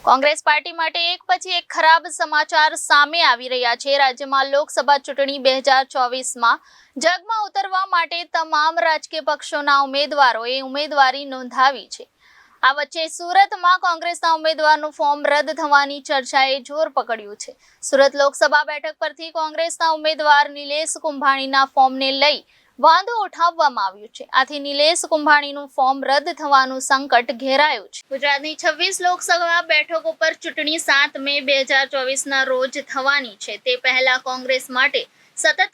Congress party માટે એક પછી એક ખરાબ સમાચાર સામે આવી રહ્યા છે। રાજ્યમાં લોકસભા ચૂંટણી 2024માં જંગમાં ઉતરવા માટે તમામ રાજકીય પક્ષોના ઉમેદવારોએ ઉમેદવારી નોંધાવી છે। આ વચ્ચે સુરતમાં કોંગ્રેસના ઉમેદવારનું ફોર્મ રદ થવાની ચર્ચાએ જોર પકડ્યું છે। સુરત લોકસભા બેઠક પરથી કોંગ્રેસના ઉમેદવાર નિલેશ કુંભાણીના ફોર્મને લઈ વાંધો ઉઠાવવામાં આવ્યો છે। આથી નિલેશ કુંભાણીનું ફોર્મ રદ થવાનું સંકટ ઘેરાયું છે। ગુજરાતની 26 લોકસભા બેઠકો પર ચૂંટણી 7 મે 2024ના રોજ થવાની છે। તે પહેલા કોંગ્રેસ માટે સતત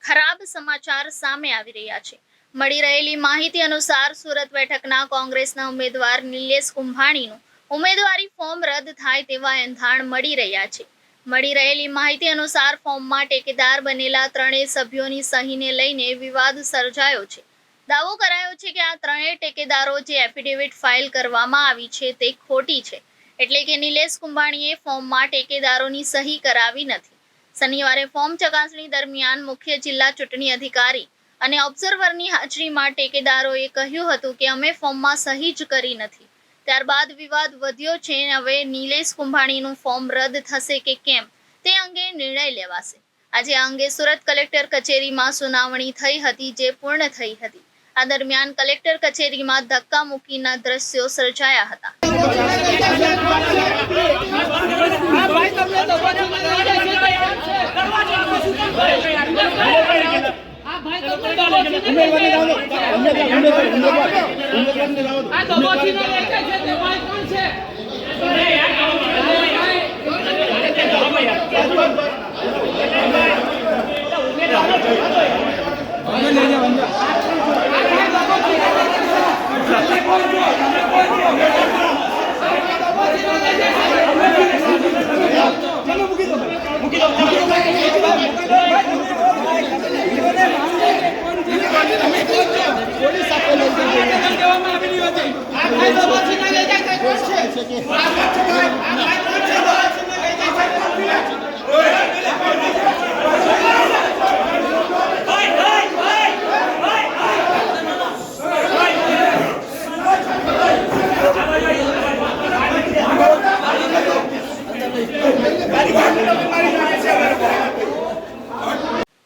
ખરાબ સમાચાર સામે આવી રહ્યા છે। મળી રહેલી માહિતી અનુસાર સુરત બેઠકના કોંગ્રેસના ઉમેદવાર નિલેશ કુંભાણીનું ઉમેદવારી ફોર્મ રદ થાય તેવા એંધાણ મળી રહ્યા છે। મળી રહેલી માહિતી અનુસાર ફોર્મમાં ટેકેદાર બનેલા ત્રણેય સભ્યોની સહીને લઈને વિવાદ સર્જાયો છે। દાવો કરાયો છે કે આ ત્રણેય ટેકેદારો જે એફિડેવિટ ફાઇલ કરવામાં આવી છે તે ખોટી છે, એટલે કે નિલેશ કુંભાણીએ ફોર્મમાં ટેકેદારોની સહી કરાવી નથી। શનિવારે ફોર્મ ચકાસણી દરમિયાન મુખ્ય જિલ્લા ચૂંટણી અધિકારી અને ઓબ્ઝર્વરની હાજરીમાં ટેકેદારોએ કહ્યું હતું કે અમે ફોર્મમાં સહી જ કરી નથી। ત્યારબાદ વિવાદ વધ્યો છે। હવે નિલેશ કુંભાણીનું ફોર્મ રદ થશે કે કેમ તે અંગે નિર્ણય લેવાશે। આજે આ અંગે સુરત કલેક્ટર કચેરીમાં સુનાવણી થઈ હતી, જે પૂર્ણ થઈ હતી। આ દરમિયાન કલેક્ટર કચેરીમાં ધક્કામુક્કીના દ્રશ્યો સર્જાયા હતા।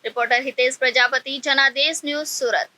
Reporter Hitesh Prajapati, Janadesh news, Surat.